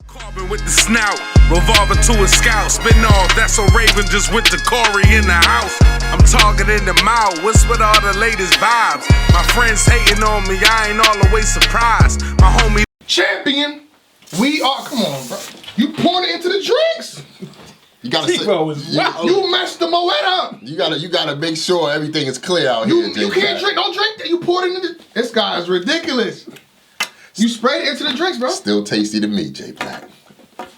Carbon with the snout, revolver to a scout, spin off, that's a Raven just with the Corey in the house. I'm targeting the mouth, what's with all the latest vibes? My friends hating on me, I ain't all the way surprised. My homie champion, we are, come on, bro. You poured it into the drinks. You gotta say, you messed the Moet up. You gotta make sure everything is clear out here. You can't drink, don't drink that. You poured it into the, this guy is ridiculous. You sprayed it into the drinks, bro. Still tasty to me, J Black.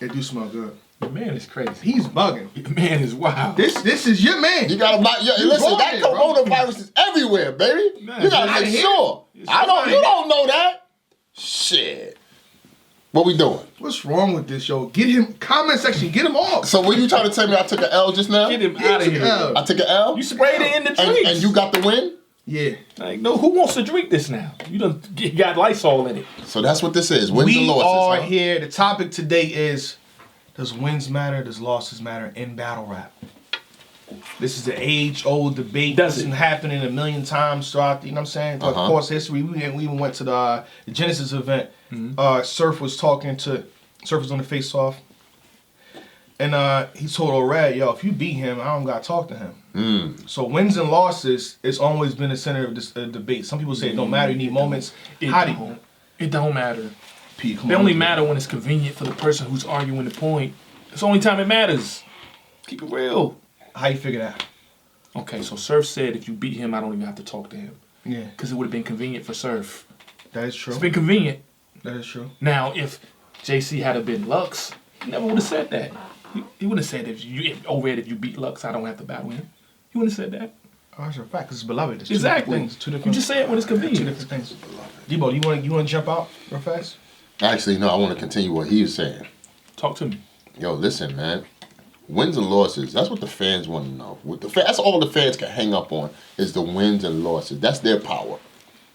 It do smell good. The man is crazy. He's bugging. The man is wild. This is your man. You gotta listen, that coronavirus is everywhere, baby. Man, you gotta make sure. You don't know that. Shit. What we doing? What's wrong with this, yo? Get him, comment section, get him off. So what you trying to tell me I took an L just now? Get him out of here. I took an L? You sprayed it in the drinks. And you got the win? Yeah. Like, no, who wants to drink this now? You got Lysol in it. So that's what this is. Wins and losses. We are here. The topic today is, does wins matter? Does losses matter in battle rap? This is the age-old debate. That's been happening a million times throughout the, you know what I'm saying? Of course, history. We even went to the Genesis event. Surf was talking to, Surf was on the face-off. And he told O'Rad, yo, if you beat him, I don't got to talk to him. So wins and losses, it's always been the center of this debate. Some people say it don't matter, you need moments. It don't matter. Pete, they only matter when it's convenient for the person who's arguing the point. It's the only time it matters. Keep it real. How you figure that? Okay, so Surf said if you beat him, I don't even have to talk to him. Yeah. Because it would have been convenient for Surf. That is true. It's been convenient. That is true. Now, if JC had been Lux, he never would have said that. He wouldn't have said if you beat Lux, I don't have to battle him. He wouldn't have said that. Oh, that's a fact, because it's beloved. It's exactly. Two different you just say it when it's convenient. Two different things. Debo, you want to jump out real fast? Actually, no, I want to continue what he was saying. Talk to me. Yo, listen, man. Wins and losses, that's what the fans want to know. That's all the fans can hang up on is the wins and losses. That's their power.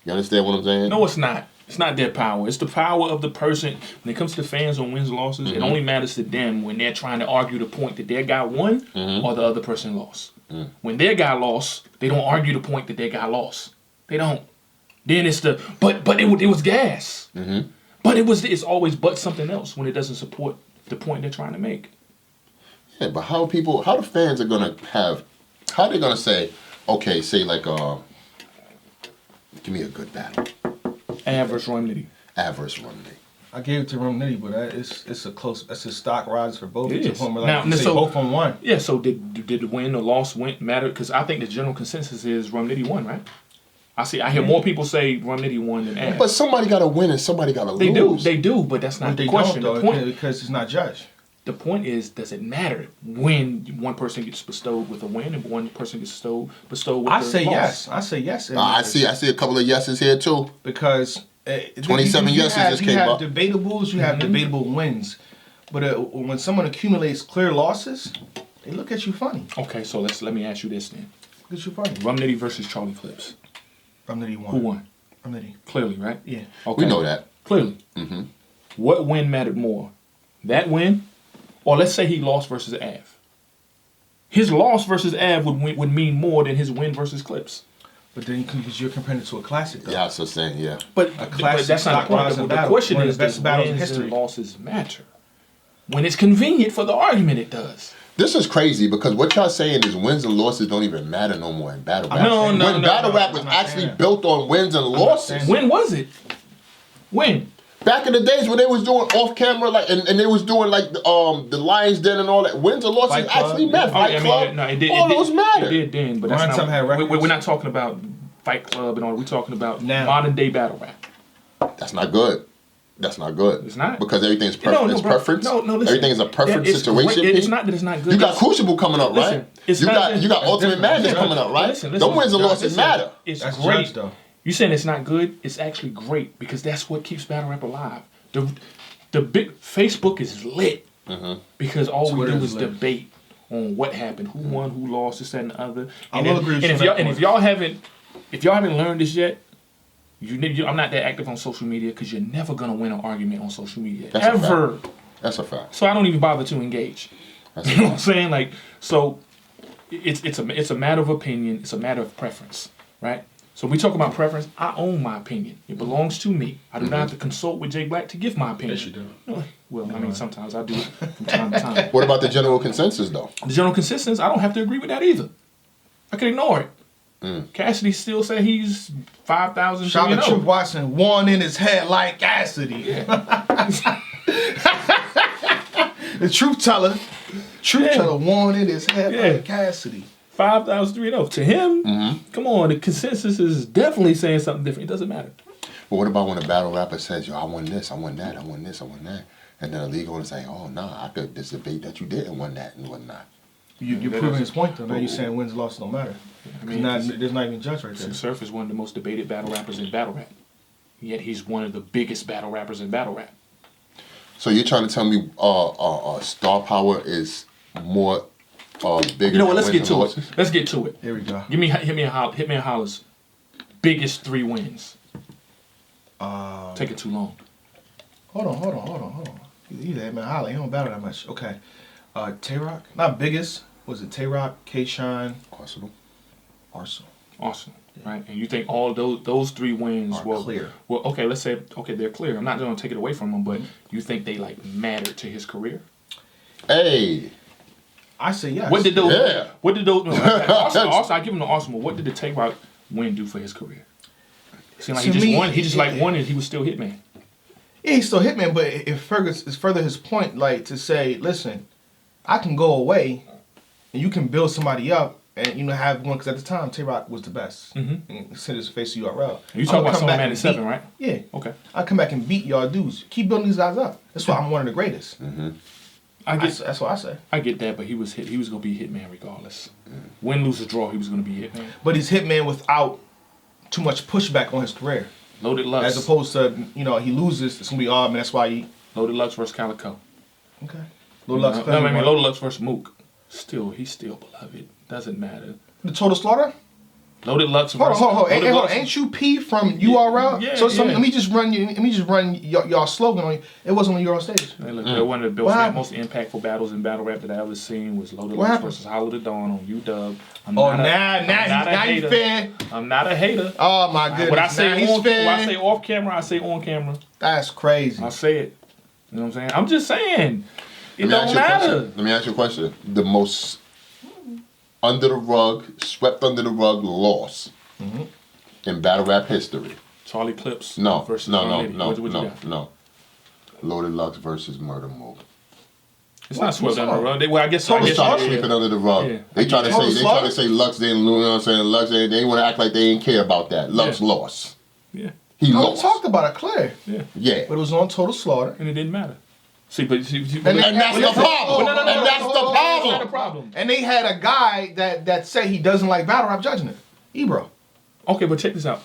You understand what I'm saying? No, it's not. It's not their power. It's the power of the person. When it comes to the fans on wins and losses, it only matters to them when they're trying to argue the point that their guy won or the other person lost. When their guy lost, they don't argue the point that their guy lost. They don't. Then it's the, but it was gas. But it's always but something else when it doesn't support the point they're trying to make. Yeah, but how the fans are gonna how they gonna say, okay, say like, give me a good battle. Adverse Rum Nitty. I gave it to Rum Nitty, but it's a close. That's a stock rise for both. It is. Both on one. Yeah. So did the win or loss matter? Because I think the general consensus is Rum Nitty won, right? I hear more people say Rum Nitty won than Av. But somebody got to win and somebody got to lose. They do, but that's not the question. Don't, though, the point, because it's not judged. The point is, does it matter when one person gets bestowed with a win and one person gets bestowed with a loss? I say yes. I see a couple of yeses here too. Because 27 yeses just came up. You have debatable you have debatable wins, but when someone accumulates clear losses, they look at you funny. Okay, so let me ask you this then. Look at you funny. Rum Nitty versus Charlie Clips. Rum Nitty won. Who won? Rum Nitty. Clearly, right? Yeah. Okay. We know that. Clearly. What win mattered more? That win? Or let's say he lost versus Av. His loss versus Av would mean more than his win versus Clips. But then because you're comparing it to a classic, though. Yeah, I was just saying, yeah. But that's not the point. The question is, does wins and losses matter? When it's convenient for the argument, it does. This is crazy because what y'all saying is wins and losses don't even matter no more in battle rap. No, battle rap was actually built on wins and losses. When was it? When? Back in the days when they was doing off camera, like and they was doing like the Lions Den and all that, wins and losses actually matter. Fight Club, all those matter. It did then, but that's not. We're not talking about Fight Club and all. We're talking about modern day battle rap. That's not good. That's not good. It's not because everything's preference. No, listen. Everything is a preference situation. It's not that it's not good. You got Crucible coming up, right? You got Ultimate Madness coming up, right? Don't wins and losses matter. It's great though. You saying it's not good? It's actually great because that's what keeps battle rap alive. The big Facebook is lit because all we do is debate on what happened, who won, who lost, this, that, and the other. And if y'all haven't learned this yet, I'm not that active on social media because you're never gonna win an argument on social media ever. That's a fact. So I don't even bother to engage. You know what I'm saying? Like, so it's a matter of opinion. It's a matter of preference, right? So we talk about preference. I own my opinion. It belongs to me. I do not have to consult with Jay Black to give my opinion. Yes, you do. No, Well, I mean, sometimes I do it from time to time. What about the general consensus, though? The general consensus, I don't have to agree with that either. I can ignore it. Cassidy still say he's 5,000. Shout out to Truth Watson, one in his head like Cassidy. Yeah. The truth teller, one in his head Yeah. like Cassidy. 5,300. To him, come on, the consensus is definitely saying something different. It doesn't matter. But what about when a battle rapper says, yo, I won this, I won that, I won this, I won that. And then a league owner saying, oh, nah, I could just debate that you didn't win that and whatnot. You're proving his point, though. Now you're saying wins and losses don't matter. I mean, There's not even a judge right there. Surf is one of the most debated battle rappers in battle rap. Yet he's one of the biggest battle rappers in battle rap. So you're trying to tell me star power is more bigger You know what? than Let's get wins to and it. losses? Let's get to it. Here we go. Hit me and Hollis. Biggest 3 wins. Take it too long. Hold on. You there, man. Holla, he don't battle that much. Okay. Tay-Rock, not biggest. Was it Tay-Rock, K-Shine, Arsenal. Awesome. Right? And you think all those 3 wins Are were clear. Well, okay, let's say they're clear. I'm not going to take it away from him, but you think they like mattered to his career? Hey. I say yes. What did those? Yeah. What did those? No, also, I give him the Arsenal. What did the Tay-Rock win do for his career? Seemed like To he just me, won. He just won and he was still Hitman. Yeah, he's still Hitman, but it's further his point, like to say, listen, I can go away, and you can build somebody up, and have one. Because at the time, Tay-Rock was the best. And send his face to URL. You talking about I'ma come back Summer and 7, beat- right? Yeah. Okay. I come back and beat y'all dudes. Keep building these guys up. That's why I'm one of the greatest. That's what I say. I get that, but he was gonna be Hitman regardless. Win, lose, or draw, he was gonna be Hitman. But he's Hitman without too much pushback on his career. Loaded Lux. As opposed to, he loses, it's going to be man. That's why he... Loaded Lux versus Calico. Okay. Lil Lux No, playing Loaded Lux versus Mook. He's still beloved. Doesn't matter. The Total Slaughter? Loaded Lux Hold versus... on. Loaded Lux- Ain't you P from URL? Yeah, so yeah. let me just run y'all slogan on you. It wasn't when you were on stage. Hey, look, one of the What happened? most impactful battles in battle rap that I ever seen was Loaded What Lux happened? versus Hollow the Dawn on UW. Now you fair. I'm not a hater. Oh my goodness. What I say now he's what I fair. say off camera, I say on camera. That's crazy. I say it. You know what I'm saying? I'm just saying. It Let don't matter. me ask you a question. The most swept under the rug loss in battle rap history. Charlie Clips No. versus What you got? No. Loaded Lux versus Murder Mook. It's not swept What's under the up? rug. I guess They try to yeah. sweep it under the rug. Yeah. They try to Total say Slaughter? Lux didn't lose. You know what I'm saying? Lux they want to act like they didn't care about that. Lux Yeah. lost. Yeah. He I lost. talked about it clear. Yeah. But it was on Total Slaughter. And it didn't matter. See, but And that's the problem. No, And that's the That's not problem. a problem. And they had a guy that said he doesn't like battle rap judging it. Ebro. Okay, but check this out.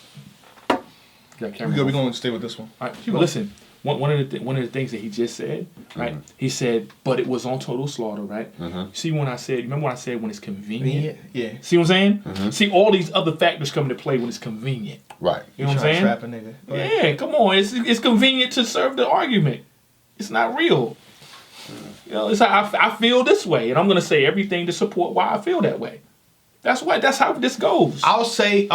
Got camera. We're going to stay with this one. All right, but listen, one of the things that he just said, right? He said, but it was on Total Slaughter, right? See, remember when I said when it's convenient? Yeah. See what I'm saying? See, all these other factors come into play when it's convenient. Right. You know what I'm Trying to saying? trap a nigga. Go ahead. Yeah, come on. It's convenient to serve the argument. It's not real. You know, it's how I feel this way, and I'm gonna say everything to support why I feel that way. That's how this goes. I'll say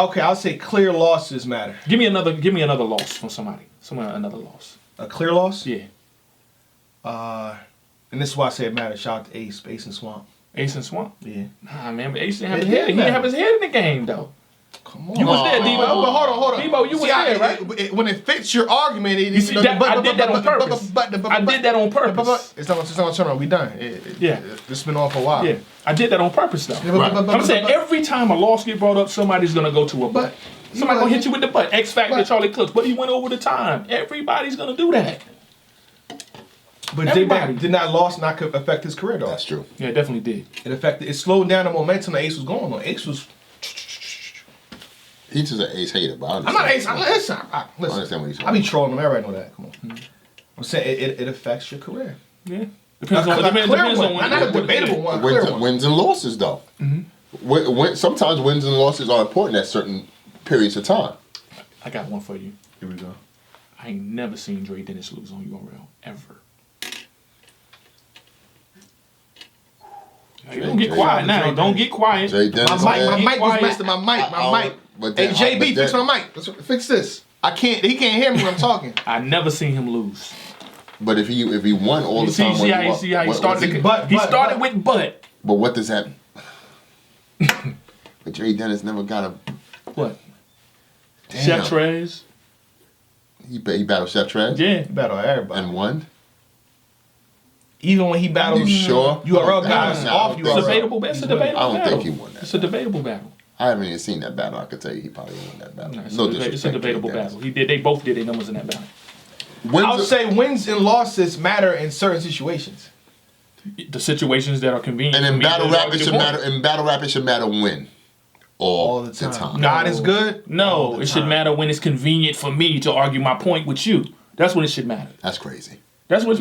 clear losses matter. Give me another loss from somebody. Another loss. A clear loss? Yeah. And this is why I say it matters. Shout out to Ace and Swamp. Ace and Swamp. Yeah. Nah, man, but Ace didn't have his Yeah, head. He didn't have his head in the game though. Come on. You was there, Debo. But hold on. Debo, you was there, right? When it fits your argument, You see, I did that on purpose. I did that on purpose. It's not gonna turn on. We done. Yeah. It's been on for a while. Yeah, I did that on purpose though. I'm saying every time a loss get brought up, somebody's gonna go to a butt. Somebody's gonna hit you with the butt. X Factor, Charlie Clips, but he went over the time. Everybody's gonna do that. But did that loss not affect his career though? That's true. Yeah, it definitely did. It slowed down the momentum that Ace was going on. Ace was. He's just an Ace hater, but I I'm understand. not Ace. Listen. I understand what he's saying. I be trolling him. Everybody know that. Come on. I'm saying it affects your career. Yeah. Depends on Not a debatable one. A clear one. Wins and losses, though. Sometimes wins and losses are important at certain periods of time. I got one for you. Here we go. I ain't never seen Dre Dennis lose on URL ever. Hey, don't get quiet now. Don't get quiet. Jay Dennis, My mic was quiet. messed up. My mic. but Hey, then- JB, but fix then- my mic. Fix this. He can't hear me when I'm talking. I never seen him lose. But if he won all the time, see how he started. He started with but. But what does that? But Dre Dennis never got a what? Damn. Chef Trez. He battled Chef Trez. Yeah, He battled everybody. And won. Even when he battled You sure? URL guys off It's URL. debatable. It's a debatable I don't battle. think he won that. It's a debatable battle. I haven't even seen that battle. I could tell you he probably won that battle. No, No, it's, a, disrespect. it's a debatable to Dre Dennis. battle. They both did their numbers in that battle. I'll say wins and losses matter in certain situations. The situations that are convenient. And for in me battle to rap, argue it the should point. matter. In battle rap, it should matter when. All the time. God is good. all No, the it should time. matter when it's convenient for me to argue my point with you. That's when it should matter. That's crazy. That's what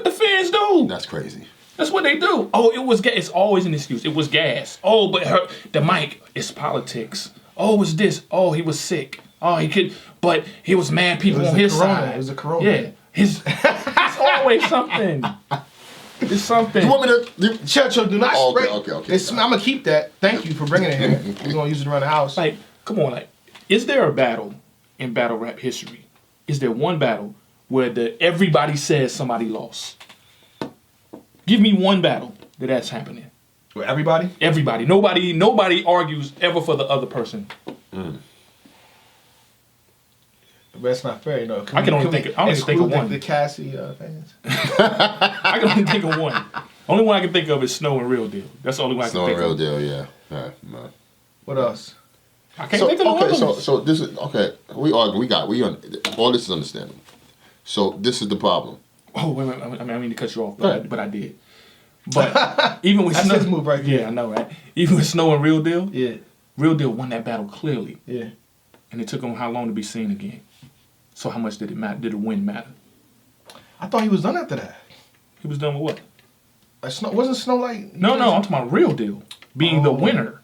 the fans do. That's crazy. That's what they do. Oh, it was gas. It's always an excuse. It was gas. Oh, but the mic, it's politics. Oh, it's this. Oh, he was sick. Oh, he could, but he was mad people on his corona. side. It was a corona. Yeah. It's always something. It's something. You want me to? Churchill, do not Oh, okay, spray. okay. I'm gonna keep that. Thank you for bringing it here. We're gonna use it around the house. Like, come on, like, is there a battle in battle rap history? Is there one battle where everybody says somebody lost? Give me one battle that's happening. For everybody? Everybody, nobody argues ever for the other person. But that's not fair, you know. I can only think of one. The Cassie fans. I can only think of one. Only one I can think of is Snow and Real Deal. That's the only one I can No think real of. deal, yeah. Man. What else? I can't So think of no okay, others. so this is okay. We argue. All this is understandable. So this is the problem. Oh, wait. I mean to cut you off, Right. but I did. But even with That's Snow, his move right there. Yeah, I know, right? Even with Snow and Real Deal, Yeah. Real Deal won that battle clearly, Yeah. and it took him how long to be seen again? So how much did it matter? Did the win matter? I thought he was done after that. He was done with what? Like wasn't Snow like? No, I'm talking about Real Deal being the winner.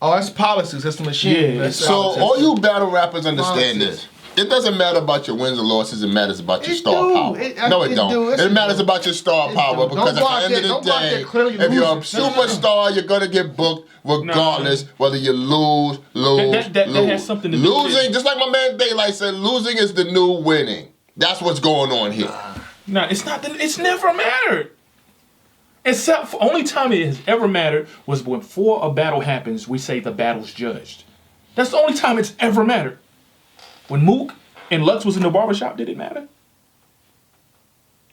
Oh, that's politics. That's the machine. Yeah. That's So politics. all you battle rappers understand Politics. this. It doesn't matter about your wins or losses. It matters about your It star do. power. It No, it do. don't. It's It matters do. about your star It power do. because Don't go at out the end there- of the don't go out day, there clearly if you're a losing. superstar, you're gonna get booked regardless whether you lose. That has something to do with Losing, it. just like my man Daylight said, losing is the new winning. That's what's going on here. No, it's not. It's never mattered. Except for only time it has ever mattered was when before a battle happens, we say the battle's judged. That's the only time it's ever mattered. When Mook and Lux was in the barbershop, did it matter?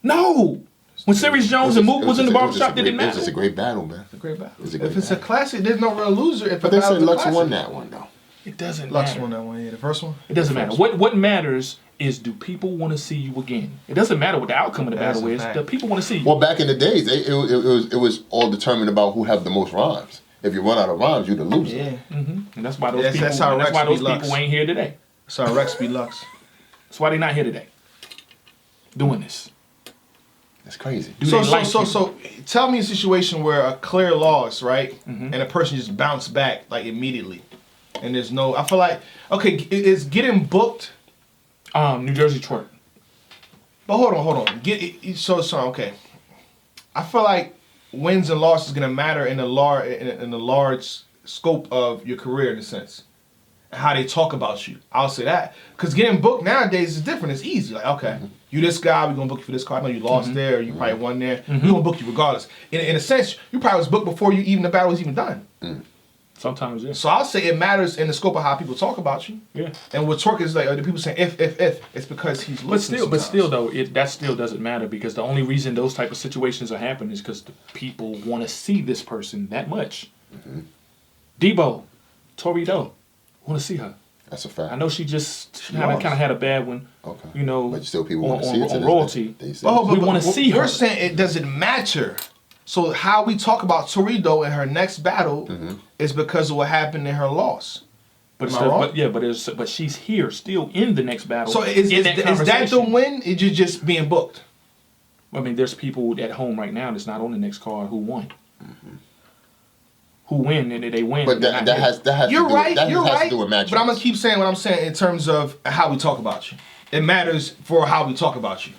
No. When Sirius Jones and Mook was in the barbershop, did it It was matter? just a great battle, man. a great battle. It's a great If it's a battle. classic, there's no real loser. If But a they said battle's a Lux classic. won that one though. It doesn't Lux matter. won that one. Yeah, the first one. It doesn't matter. What matters is, do people want to see you again? It doesn't matter what the outcome of the That's battle a is. fact. The people want to see you. Well, back in the days, it was all determined about who had the most rhymes. If you run out of rhymes, you're the loser. Yeah. And that's why those Yes, people. that's how That's why Rex those beat Lux. people ain't here today. So Rex beat Lux. That's why they're not here today. Doing this. That's crazy. Do So, they like you? so, tell me a situation where a clear loss, right, Mm-hmm. and a person just bounced back like immediately, and there's no. I feel like is getting booked. New Jersey twerk. But hold on. So okay. I feel like wins and losses gonna matter in the large scope of your career in a sense, and how they talk about you. I'll say that because getting booked nowadays is different. It's easy. Like okay, you this guy, we're gonna book you for this card. I know you lost there, you probably won there. We're gonna book you regardless. In a sense, you probably was booked before the battle was even done. Sometimes, yeah. So I'll say it matters in the scope of how people talk about you. Yeah. And what twerk is like, the people saying if, it's because he's But listening. still though, that still doesn't matter because the only reason those type of situations are happening is because the people want to see this person that much. Debo, Torito, want to see her. That's a fact. I know she kind lost. of had a bad one. Okay. You know, But still, people on, want to see it. to on this royalty. day. They say. We wanna see her. You're saying it doesn't matter. So how we talk about Torito in her next battle is because of what happened in her loss. But, Am I still, wrong? but she's here still in the next battle. So is that the conversation. win? Is you just being booked? I mean, there's people at home right now that's not on the next card who won. Who win and they win. But and they're that not has here. You're to do right. that You're has right. to do with matchups. But I'm gonna keep saying what I'm saying in terms of how we talk about you. It matters for how we talk about you.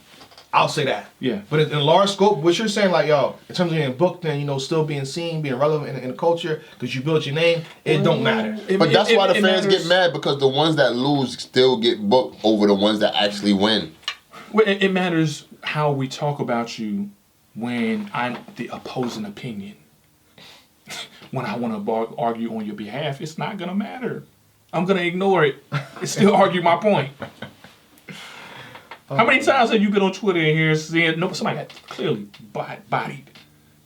I'll say that. Yeah. But in large scope, what you're saying, like yo, in terms of getting booked and still being seen, being relevant in the culture, because you built your name, it don't matter. But that's why the it fans matters. get mad because the ones that lose still get booked over the ones that actually win. Well, it matters how we talk about you when I'm the opposing opinion. When I want to argue on your behalf, it's not going to matter. I'm going to ignore it and still argue my point. How many times have you been on Twitter and here seeing somebody got clearly bodied?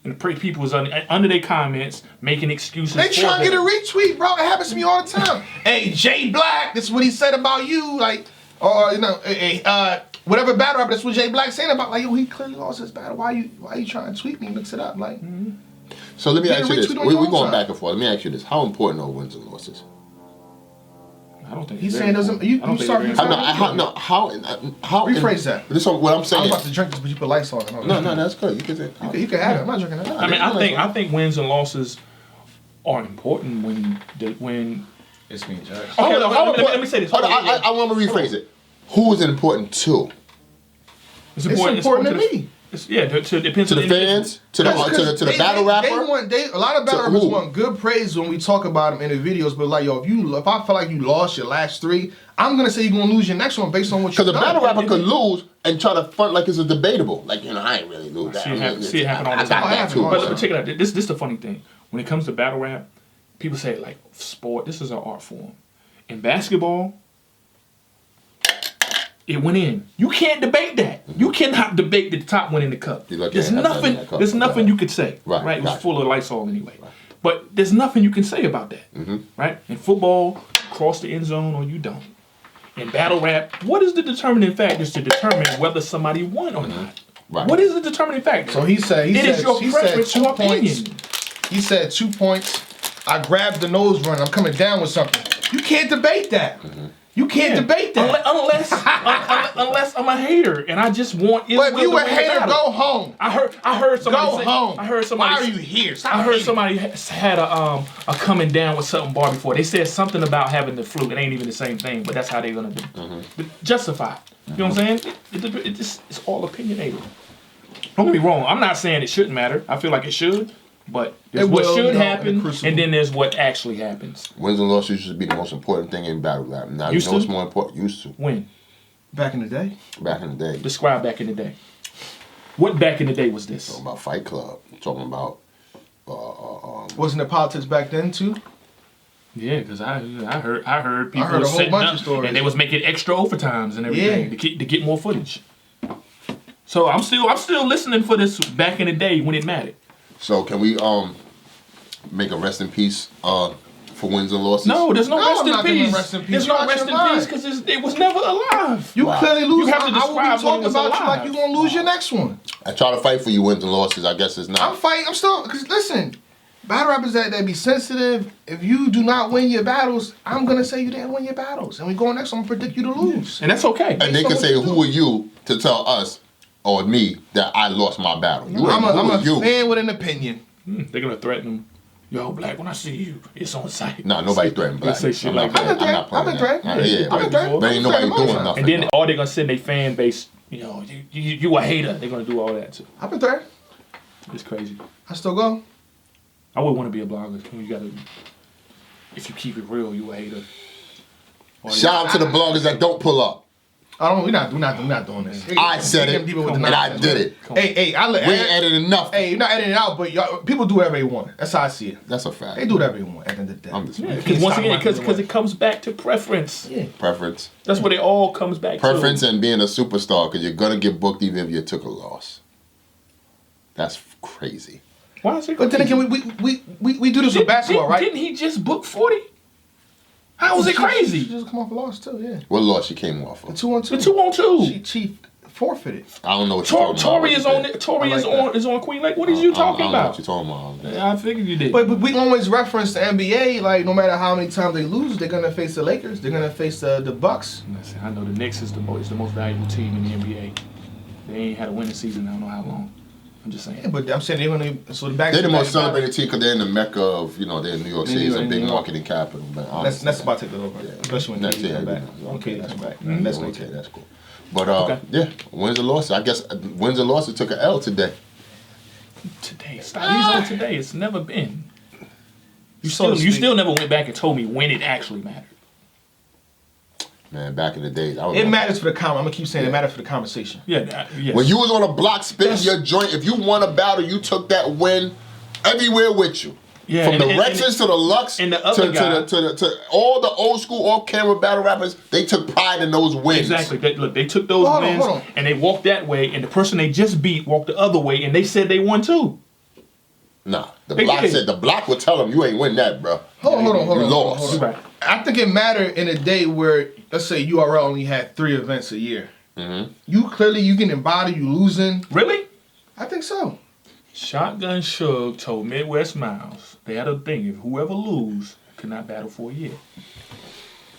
And the people was under their comments making excuses. They trying to them. get a retweet, bro. It happens to me all the time. Hey, Jay Black, this is what he said about you. Like, or whatever battle rapper, that's what Jay Black saying about. Like, yo, he clearly lost his battle. Why you trying to tweet me? Mix it up, like. So let me Get a ask you this. retweet on We're your own going side. back and forth. Let me ask you this. How important are wins and losses? I don't think He's it's saying very doesn't. important. You I don't think start. it's very How Rephrase that. This is what I'm I saying. was about to drink this, but you put lights on it. No, that's good. You can say. You can have it. I'm not drinking that. I mean, I think wins and losses are important when. It's me, Judge. Okay, let me say this. Hold on, I want to rephrase it. Who is important to? It's important to me. It depends To on the fans? To the battle rapper? A lot of battle To rappers who? want good praise when we talk about them in the videos, but like, yo, if I feel like you lost your last 3, I'm gonna say you're gonna lose your next one based on what you Because done. a battle rapper could lose and try to front like it's a debatable. Like, I ain't really lose that. See it happen all the I got time. that too. But check it out. This is the funny thing. When it comes to battle rap, people say like sport. This is an art form. In basketball, it went in. You can't debate that. You cannot debate the top winning the cup. You look There's at it, nothing. that cup. There's nothing Right. you could say. Right, It was gotcha. full of Lysol anyway. But there's nothing you can say about that. Right? In football, cross the end zone or you don't. In battle rap, what is the determining factors to determine whether somebody won or not? Right. What is the determining factor? So he said It is your preference 2 or points. opinion. He said 2 points. I grabbed the nose run. I'm coming down with something. You can't debate that. You can't debate that. Unless I'm a hater and I just want. But if you a hater, go home. I heard somebody Go say, home. I heard somebody. Why are you here? Stop I heard hating. somebody had a coming down with something bar before. They said something about having the flu. It ain't even the same thing, but that's how they're gonna do. But justify. You know what I'm saying? It's all opinionated. Don't get me wrong. I'm not saying it shouldn't matter. I feel like it should. But there's It what will, should you know, in happen, the crucible. and then there's what actually happens. Wins and losses used to be the most important thing in battle rap. Now Used you know to? what's more important. Used to. When? Back in the day. Back in the day. Describe back in the day. What back in the day was this? Talking about Fight Club. Talking about Wasn't there politics back then too? Yeah, because I heard people heard a whole setting bunch up of stories. and they was making extra overtimes and everything Yeah. to get more footage. So I'm still listening for this back in the day when it mattered. So can we make a rest in peace for wins and losses? No, there's no, No, rest, I'm in not giving peace. rest in peace. There's You no out rest your in mind. peace because it was never alive. You Wow. clearly lose. You have to I will be describe when it talking was about you like alive. you gonna lose your next one. I try to fight for you wins and losses. I guess it's I'm not. fighting. I'm still. Cause listen, battle rappers that be sensitive. If you do not win your battles, I'm gonna say you didn't win your battles, and we go next. I'm gonna predict you to lose. And that's okay. And they So can what say, you "Who do? are you to tell us or me that I lost my battle?" You I'm ain't- who a are you? fan with an opinion. They're gonna threaten them. Yo, Black, when I see you, it's on site. Nah, nobody threatened Black. Say shit I'm like not that. playing. I'm not I've been playing threatened. that. Yeah, I've been threatened. but ain't nobody doing And nothing. And then no. all they're gonna send their fan base, you a hater. They're gonna do all that too. I've been threatened. It's crazy. I still go. I would want to be a blogger. You gotta, if you keep it real, you a hater. Or Shout out to the bloggers that don't pull up. I don't. We're not doing this. I said Get it, deeper with the and I nonsense. did it. Hey, I let. We ain't editing nothing. Hey, you're not editing it out, but y'all, people do whatever they want. That's how I see it. That's a fact. They do whatever they want at the end of the day. I'm just Yeah, saying. because once again, Can't stop because my it comes back to preference. Yeah. Preference. That's what it all comes back Preference to. and being a superstar, because you're gonna get booked even if you took a loss. That's crazy. Why is it? But then again, we do this with basketball, right? Didn't he just book 40? How was it She crazy? just come off a loss too, yeah. What loss she came off The of? 2-on-2. The 2-on-2. She forfeited. I don't know what you're talking about. Tory is on it. Tory I like is on Queen Lake. What are you talking I don't know about? what you're talking about. Yeah, I figured you did. But we always reference the NBA, like no matter how many times they lose, they're gonna face the Lakers, they're gonna face the Bucks. Listen, I know the Knicks is the most valuable team in the NBA. They ain't had a winning season. I don't know how long. I'm just saying. Yeah, but I'm saying they're gonna so the back. They're the most celebrated team because they're in the mecca of, they're in New York City, it's a New big York. marketing capital. But That's about to take it over, especially when That's KD come it. back. Okay, that's back. That's okay, okay. that's cool. But Okay. yeah, wins and losses. I guess wins and losses took an L today. Today, stop. He's on today. It's never been. You So to still speak. never went back and told me when it actually mattered. Man, back in the days, It matters for the I'm gonna keep saying it matters for the conversation. Yeah, yes. When you was on a block spitting your joint, if you won a battle, you took that win everywhere with you. Yeah, From the Rexes to the Lux and the other guy, to all the old school off-camera battle rappers, they took pride in those wins. Exactly. They took those wins and they walked that way, and the person they just beat walked the other way, and they said they won too. Nah, the block would tell them you ain't win that, bro. Hold on. You lost. Right. I think it mattered in a day where, let's say, URL only had 3 events a year. Mm-hmm. You getting bodied, you losing. Really? I think so. Shotgun Suge told Midwest Miles they had a thing: if whoever lose could not battle for a year.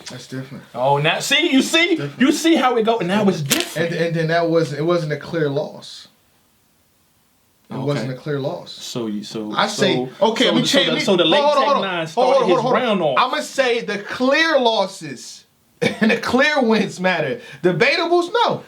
That's different. Oh, now you see how it go. Now it's different. And then it wasn't a clear loss. It wasn't a clear loss. So let me change. So the late Tech 9 started his round off. I'm gonna say the clear losses and the clear wins matter. Debatables, no.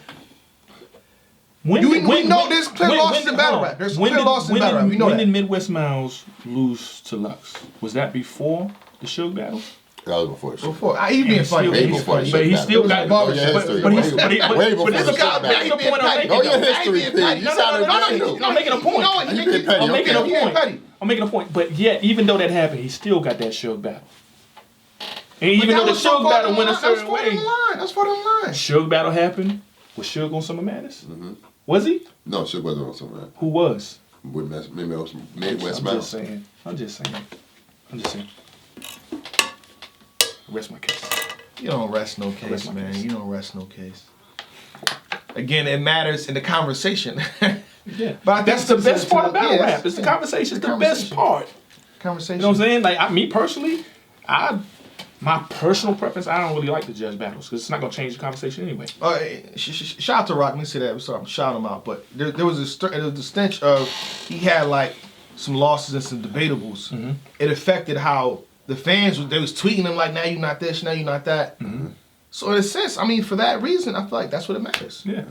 We know there's clear losses in battle rap. There's clear losses in battle rap. We know that. When did Midwest Miles lose to Lux? Was that before the Suge battle? That was before the show. He being funny. But he still got. But that's the point I'm making. Know your history, P. No, I'm making a point. I'm making a point. But yet, even though that happened, he still got that Suge battle. And even though the Suge battle went a certain way, that's for the line. Suge battle happened. Was Suge on Summer Madness? Mm-hmm. Was he? No, Suge wasn't on Summer Madness. Who was? Midwest Miles. I'm just saying. Rest my case. You don't rest no case, man. You don't rest no case. Again, it matters in the conversation. Yeah, but that's the best part of battle rap. It's the conversation. It's the best part. Conversation. You know what I'm saying? Like me personally, my personal preference, I don't really like to judge battles because it's not gonna change the conversation anyway. Shout out to Rock. Let me say that. I'm sorry, I'm shouting him out. But there was a stench of he had like some losses and some debatables. Mm-hmm. It affected how the fans they was tweeting him like, now you not this, now you not that. Mm-hmm. So in a sense, I mean, for that reason, I feel like that's what it matters. Yeah.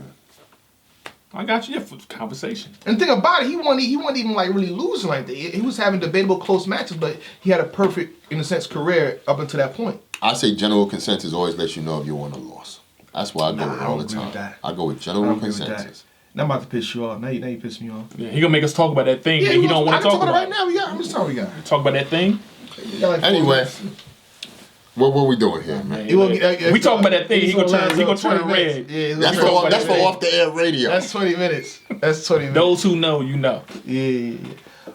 I got you. Yeah, for conversation. And the thing about it, he wasn't even like really losing like that. He was having debatable close matches, but he had a perfect, in a sense, career up until that point. I say general consensus always lets you know if you won or lost. That's why I go with all the time. I go with general consensus. Now I'm about to piss you off. Now you piss me off. Yeah, he gonna make us talk about that thing that he don't want to talk about. Right now, how much time we got? Talk about that thing. Anyway, what we doing here, man? We talking about that thing. He gonna turn red. Yeah, that's for off the air radio. That's 20 minutes. That's 20 minutes. Those who know, you know. Yeah.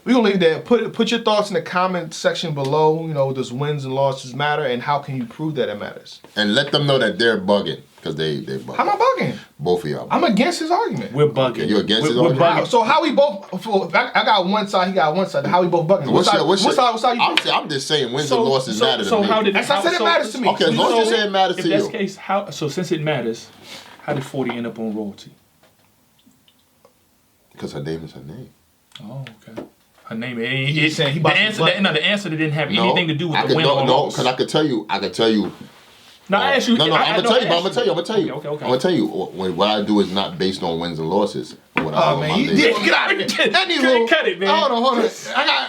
We're gonna leave that. Put your thoughts in the comment section below. You know, does wins and losses matter, and how can you prove that it matters? And let them know that they're bugging. Because they bugging. How am I bugging? Both of y'all. I'm against his argument. We're bugging. Okay, you against his argument? Bugging. So how we both? I got one side. He got one side. How we both bugging? What side you think? I'm just saying wins and losses matter to me. So how did? I said it matters to me. Okay, as long as you say it matters to you. If that's the case, so since it matters, how did 40 end up on royalty? Because her name is her name. Oh, okay. Her name. The answer that didn't have anything to do with the win or loss. No, because I could tell you. No, I asked you. I'm gonna tell you. Okay. I'm gonna tell you. What I do is not based on wins and losses. What I do man, get out of here. Cut it, man. Hold on. I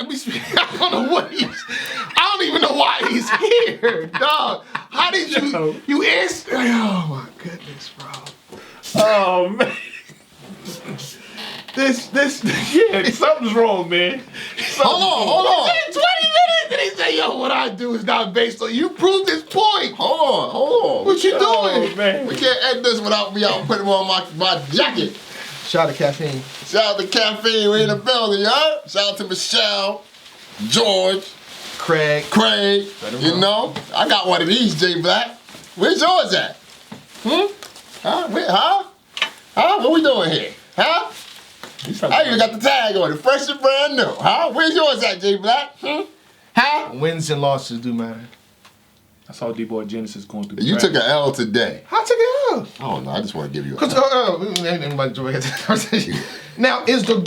don't know what I don't even know why he's here, dog. How did you answer? Oh my goodness, bro. Oh man. This something's wrong, man. Hold on. 20 minutes and he say, yo, what I do is not based on you. Proved this point. Hold on. What you doing? Man. We can't end this without me out putting on my jacket. Shout out to Caffeine. Shout out to Caffeine. We in the building, y'all. Shout out to Michelle, George, Craig. You know, I got one of these, J Black. Where's yours at? Huh? What we doing here? Huh? I even got the tag on it, fresh and brand new. Huh? Where's yours at, J Black? Huh? Wins and losses do matter. I saw D-Boy Genesis going through the You took an L today. I took an L. I don't know. I just want to give you a Now, is the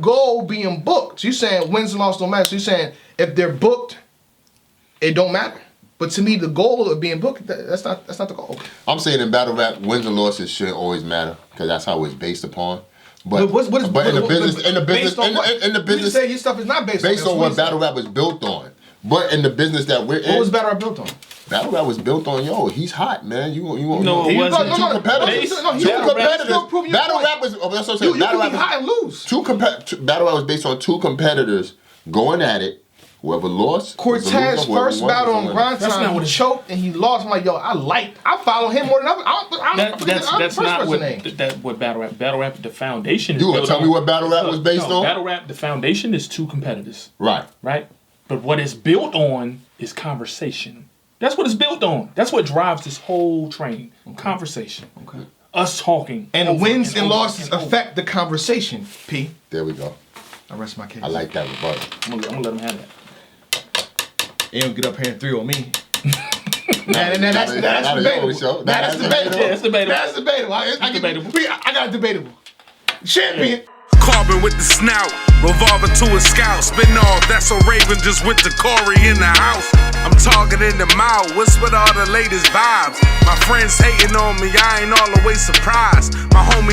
goal being booked? So you saying wins and losses don't matter. So you saying if they're booked, it don't matter. But to me, the goal of being booked, that's not the goal. I'm saying in battle rap, wins and losses shouldn't always matter because that's how it's based upon. But in the business, you say your stuff is not based on what battle rap is built on. But in the business that we're in, what was battle rap built on? Battle rap was built on he's hot, man. You No, it wasn't. Two competitors. Battle rap was. That's what I'm saying. You can be hot and lose. Battle rap was based on two competitors going at it. Whoever lost. Cortez first battle on Grind That's not Time, what he it- choked and he lost. I'm like, yo, I follow him more than other. That's not what battle rap. The foundation is. You gonna tell me what battle rap was based on? Battle rap. The foundation is two competitors. Right. Right. But what it's built on is conversation. That's what it's built on. That's what drives this whole train. Conversation. Okay. Us talking. And over wins and over losses and over. affect the conversation. P. There we go. I rest my case. I like that rebuttal. I'm gonna let him have that. They don't get up here and 3 on me. That's Not a debatable. show. That's debatable. Yeah, it's debatable. That's debatable. I got a debatable. Champion. Carbon with the snout, revolver to a scout. Spin off, that's a Raven just with the Corey in the house. I'm targeting the mouth, what's with all the latest vibes? My friends hating on me, I ain't all the way surprised. My homie